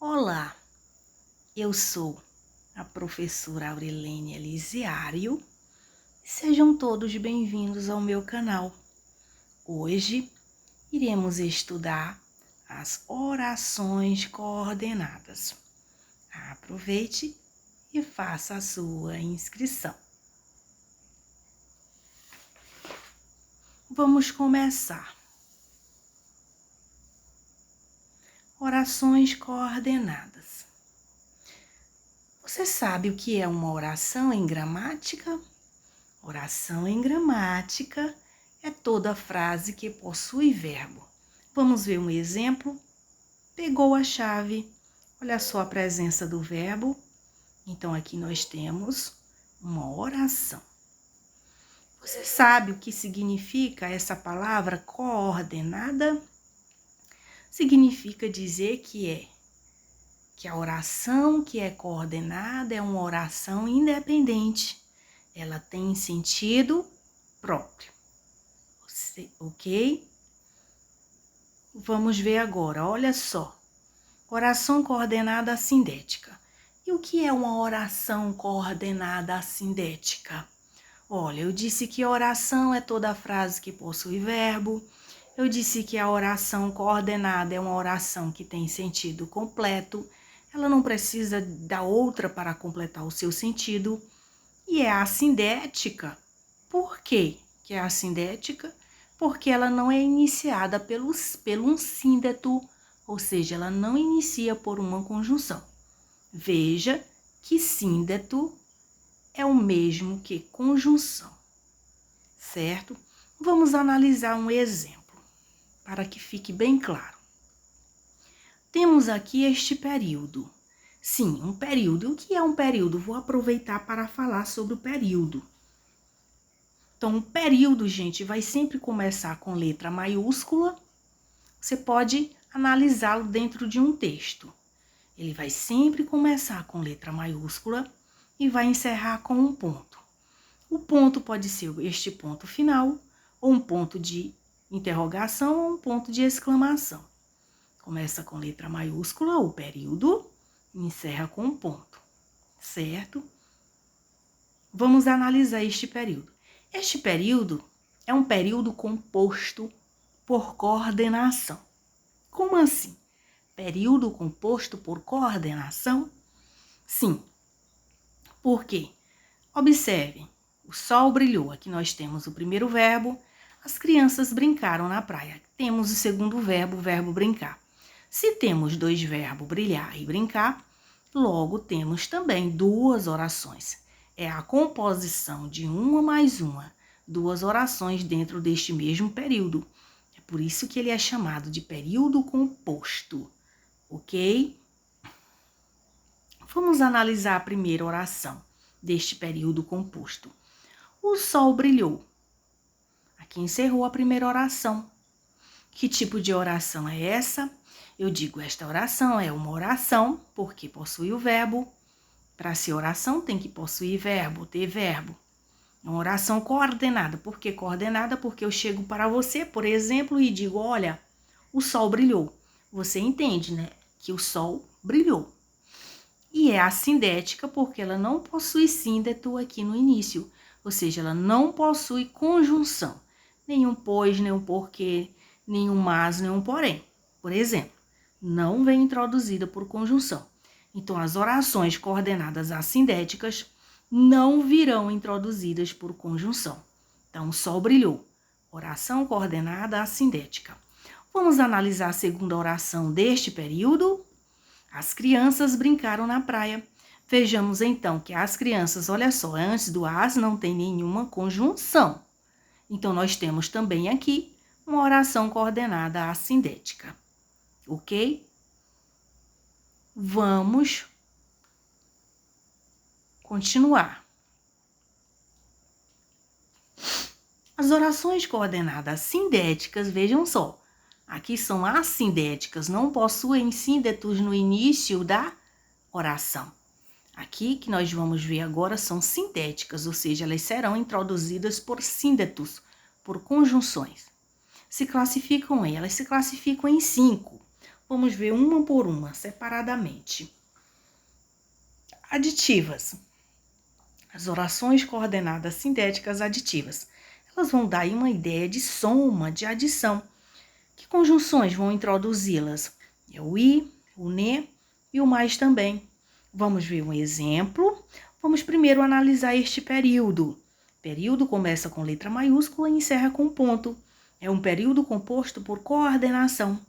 Olá, eu sou a professora Aurelene Elisiário. Sejam todos bem-vindos ao meu canal. Hoje iremos estudar as orações coordenadas. Aproveite e faça a sua inscrição. Vamos começar. Orações coordenadas. Você sabe o que é uma oração em gramática? Oração em gramática é toda frase que possui verbo. Vamos ver um exemplo? Pegou a chave. Olha só a presença do verbo. Então, aqui nós temos uma oração. Você sabe o que significa essa palavra coordenada? Significa dizer que a oração que é coordenada é uma oração independente. Ela tem sentido próprio. Ok? Vamos ver agora, olha só. Oração coordenada assindética. E o que é uma oração coordenada assindética? Olha, eu disse que oração é toda frase que possui verbo. Eu disse que a oração coordenada é uma oração que tem sentido completo. Ela não precisa da outra para completar o seu sentido. E é assindética. Por quê que é assindética? Porque ela não é iniciada pelo um síndeto, ou seja, ela não inicia por uma conjunção. Veja que síndeto é o mesmo que conjunção, certo? Vamos analisar um exemplo, para que fique bem claro. Temos aqui este período. Sim, um período. O que é um período? Vou aproveitar para falar sobre o período. Então, o período, gente, vai sempre começar com letra maiúscula. Você pode analisá-lo dentro de um texto. Ele vai sempre começar com letra maiúscula e vai encerrar com um ponto. O ponto pode ser este ponto final, ou um ponto de interrogação, ou um ponto de exclamação. Começa com letra maiúscula, o período, e encerra com um ponto, certo? Vamos analisar este período. Este período é um período composto por coordenação. Como assim? Período composto por coordenação? Sim. Por quê? Observem, o sol brilhou. Aqui nós temos o primeiro verbo, as crianças brincaram na praia. Temos o segundo verbo, o verbo brincar. Se temos dois verbos, brilhar e brincar, logo temos também duas orações. É a composição de uma mais uma, duas orações dentro deste mesmo período. É por isso que ele é chamado de período composto, ok? Vamos analisar a primeira oração deste período composto. O sol brilhou. Aqui encerrou a primeira oração. Que tipo de oração é essa? Eu digo, esta oração é uma oração, porque possui o verbo. Para ser oração, tem que possuir verbo, ter verbo. É uma oração coordenada. Por que coordenada? Porque eu chego para você, por exemplo, e digo, olha, o sol brilhou. Você entende, né? Que o sol brilhou. E é assindética porque ela não possui síndeto aqui no início. Ou seja, ela não possui conjunção. Nenhum pois, nenhum porquê, nenhum mas, nenhum porém. Por exemplo, não vem introduzida por conjunção. Então, as orações coordenadas assindéticas não virão introduzidas por conjunção. Então, o sol brilhou. Oração coordenada assindética. Vamos analisar a segunda oração deste período. As crianças brincaram na praia. Vejamos então que as crianças, olha só, antes do as não tem nenhuma conjunção. Então, nós temos também aqui uma oração coordenada assindética. Ok? Vamos continuar. As orações coordenadas sindéticas, vejam só, aqui são assindéticas, não possuem síndetos no início da oração. Aqui que nós vamos ver agora são sindéticas, ou seja, elas serão introduzidas por síndetos, por conjunções. Elas se classificam em 5. Vamos ver uma por uma, separadamente. Aditivas. As orações coordenadas sindéticas aditivas. Elas vão dar aí uma ideia de soma, de adição. Que conjunções vão introduzi-las? É o i, o ne e o mais também. Vamos ver um exemplo. Vamos primeiro analisar este período. Período começa com letra maiúscula e encerra com ponto. É um período composto por coordenação.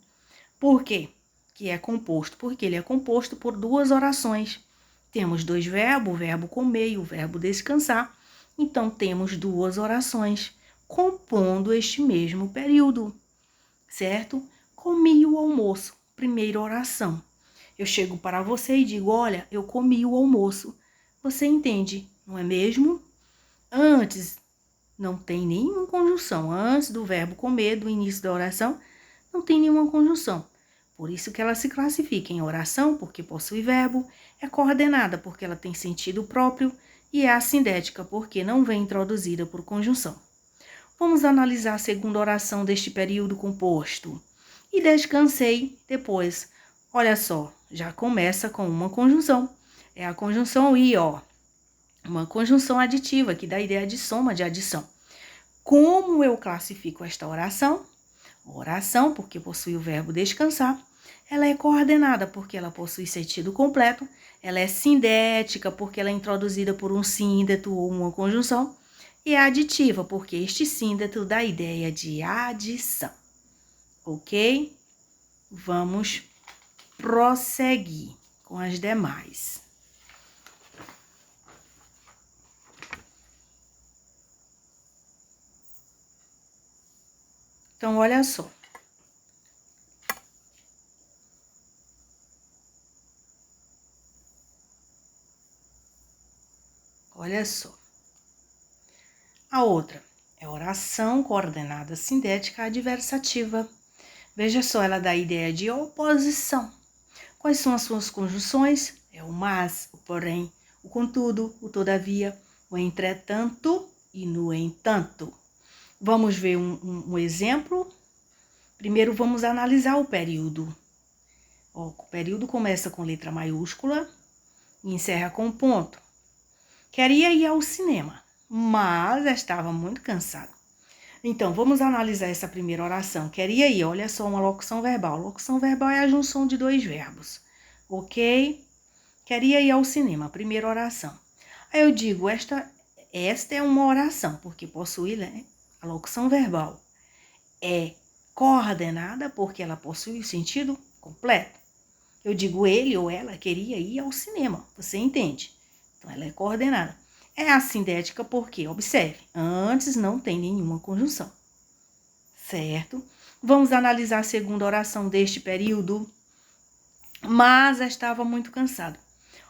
Por quê que é composto? Porque ele é composto por duas orações. Temos dois verbos, o verbo comer e o verbo descansar. Então, temos duas orações compondo este mesmo período, certo? Comi o almoço, primeira oração. Eu chego para você e digo, olha, eu comi o almoço. Você entende, não é mesmo? Antes, não tem nenhuma conjunção. Antes do verbo comer, do início da oração, não tem nenhuma conjunção. Por isso que ela se classifica em oração, porque possui verbo, é coordenada, porque ela tem sentido próprio, e é assindética, porque não vem introduzida por conjunção. Vamos analisar a segunda oração deste período composto. E descansei depois. Olha só, já começa com uma conjunção. É a conjunção i, ó. Uma conjunção aditiva, que dá a ideia de soma, de adição. Como eu classifico esta oração? Oração, porque possui o verbo descansar. Ela é coordenada, porque ela possui sentido completo. Ela é sindética, porque ela é introduzida por um síndeto ou uma conjunção. E é aditiva, porque este síndeto dá a ideia de adição. Ok? Vamos prosseguir com as demais. Então, olha só. Olha só. A outra é oração coordenada sindética adversativa. Veja só, ela dá a ideia de oposição. Quais são as suas conjunções? É o mas, o porém, o contudo, o todavia, o entretanto e no entanto. Vamos ver um exemplo. Primeiro, vamos analisar o período. O período começa com letra maiúscula e encerra com ponto. Queria ir ao cinema, mas estava muito cansado. Então, vamos analisar essa primeira oração. Queria ir, olha só, uma locução verbal. Locução verbal é a junção de dois verbos, ok? Queria ir ao cinema, primeira oração. Aí eu digo, esta é uma oração, porque possui, né, a locução verbal. É coordenada, porque ela possui o sentido completo. Eu digo, ele ou ela queria ir ao cinema, você entende? Então, ela é coordenada. É assindética porque, observe, antes não tem nenhuma conjunção, certo? Vamos analisar a segunda oração deste período. Mas estava muito cansado.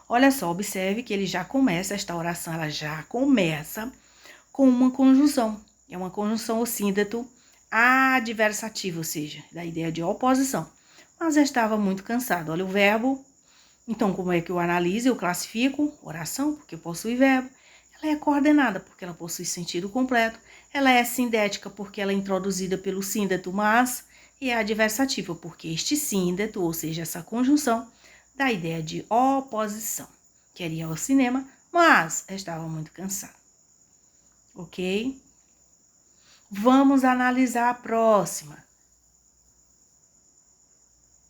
Olha só, observe que ele já começa, esta oração, ela já começa com uma conjunção. É uma conjunção ossíndeto adversativo, ou seja, da ideia de oposição. Mas estava muito cansado. Olha o verbo. Então, como é que eu analiso? Eu classifico oração, porque possui verbo. Ela é coordenada, porque ela possui sentido completo. Ela é sindética, porque ela é introduzida pelo síndeto mas, e é adversativa, porque este síndeto, ou seja, essa conjunção, dá a ideia de oposição. Queria ir ao cinema, mas estava muito cansado. Ok? Vamos analisar a próxima.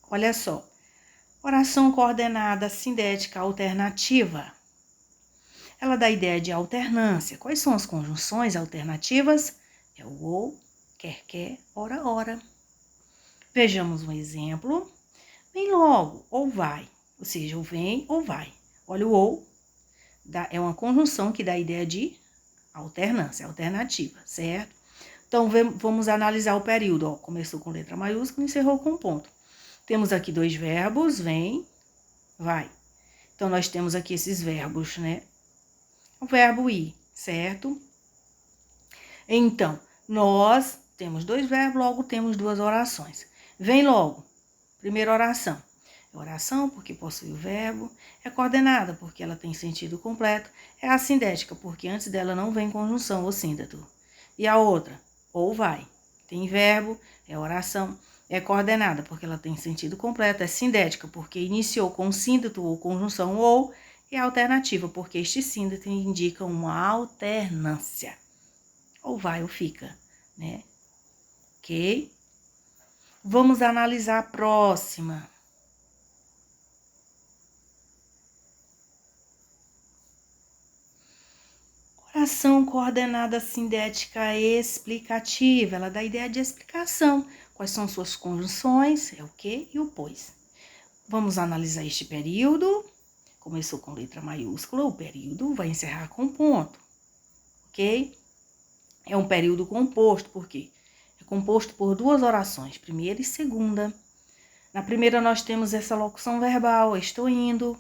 Olha só. Oração coordenada sindética alternativa. Ela dá a ideia de alternância. Quais são as conjunções alternativas? É o ou, quer, ora. Vejamos um exemplo. Vem logo, ou vai. Ou seja, o vem ou vai. Olha o ou, é uma conjunção que dá a ideia de alternância, alternativa, certo? Então, vamos analisar o período. Ó, começou com letra maiúscula e encerrou com ponto. Temos aqui dois verbos, vem, vai. Então, nós temos aqui esses verbos, né? O verbo ir, certo? Então, nós temos dois verbos, logo temos duas orações. Vem logo, primeira oração. É oração porque possui o verbo, é coordenada porque ela tem sentido completo, é assindética porque antes dela não vem conjunção ou síndeto. E a outra, ou vai, tem verbo, é oração, É coordenada porque ela tem sentido completo, é sindética porque iniciou com síndeto ou conjunção ou, é alternativa porque este síndeto indica uma alternância. Ou vai ou fica, né? Ok? Vamos analisar a próxima. Oração coordenada sindética explicativa. Ela dá ideia de explicação. Quais são suas conjunções, é o que e o pois. Vamos analisar este período. Começou com letra maiúscula, o período vai encerrar com ponto, ok? É um período composto, por quê? É composto por duas orações, primeira e segunda. Na primeira nós temos essa locução verbal, estou indo.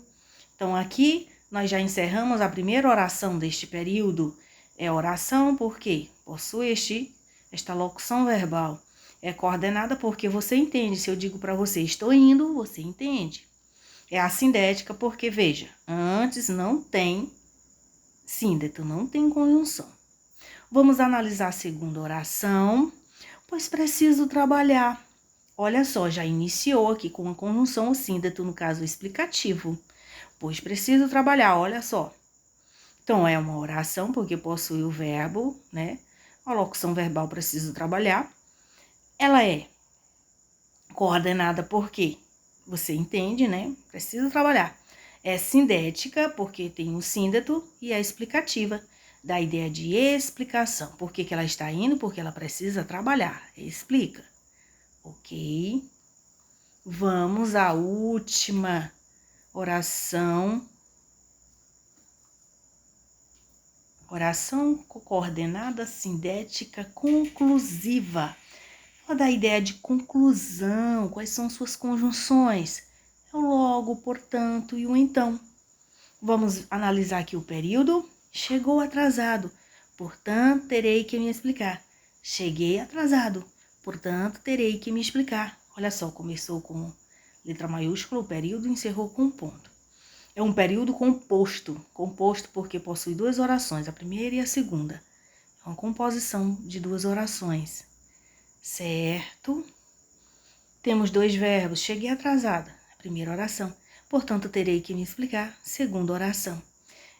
Então aqui nós já encerramos a primeira oração deste período. É oração porque possui esta locução verbal. É coordenada porque você entende. Se eu digo para você, estou indo, você entende. É assindética porque, veja, antes não tem síndeto, não tem conjunção. Vamos analisar a segunda oração, pois preciso trabalhar. Olha só, já iniciou aqui com a conjunção o síndeto, no caso explicativo. Pois preciso trabalhar, olha só. Então, é uma oração porque possui o verbo, né? A locução verbal preciso trabalhar. Ela é coordenada porque você entende, né? Preciso trabalhar. É sindética, porque tem um síndeto, e é explicativa, da ideia de explicação. Por que ela está indo? Porque ela precisa trabalhar. Explica. Ok? Vamos à última oração. Oração coordenada sindética conclusiva. Ela dá a ideia de conclusão. Quais são suas conjunções? É o logo, portanto, e o então. Vamos analisar aqui o período. Chegou atrasado, portanto, terei que me explicar. Cheguei atrasado, portanto, terei que me explicar. Olha só, começou com letra maiúscula, o período encerrou com um ponto. É um período composto porque possui duas orações, a primeira e a segunda. É uma composição de duas orações, certo? Temos dois verbos, cheguei atrasada, primeira oração. Portanto, terei que me explicar, segunda oração.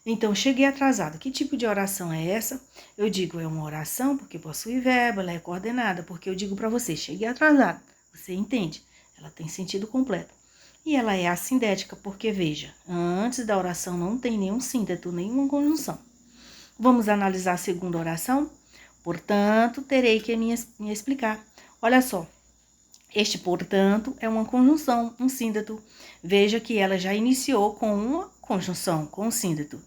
Então, cheguei atrasado. Que tipo de oração é essa? Eu digo, é uma oração porque possui verbo, ela é coordenada, porque eu digo para você, cheguei atrasado. Você entende? Ela tem sentido completo. E ela é assindética porque, veja, antes da oração não tem nenhum sínteto, nenhuma conjunção. Vamos analisar a segunda oração? Portanto, terei que me explicar. Olha só. Este, portanto, é uma conjunção, um síndeto. Veja que ela já iniciou com uma conjunção, com um síndeto.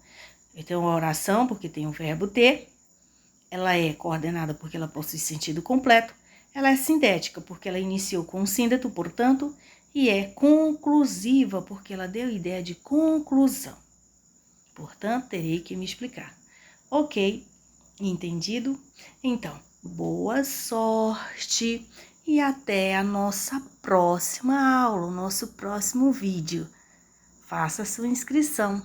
Então, a oração, porque tem o verbo ter, ela é coordenada porque ela possui sentido completo. Ela é sindética porque ela iniciou com um síndeto, portanto, e é conclusiva porque ela deu ideia de conclusão. Portanto, terei que me explicar. Ok? Entendido? Então, boa sorte! E até a nossa próxima aula, o nosso próximo vídeo. Faça sua inscrição.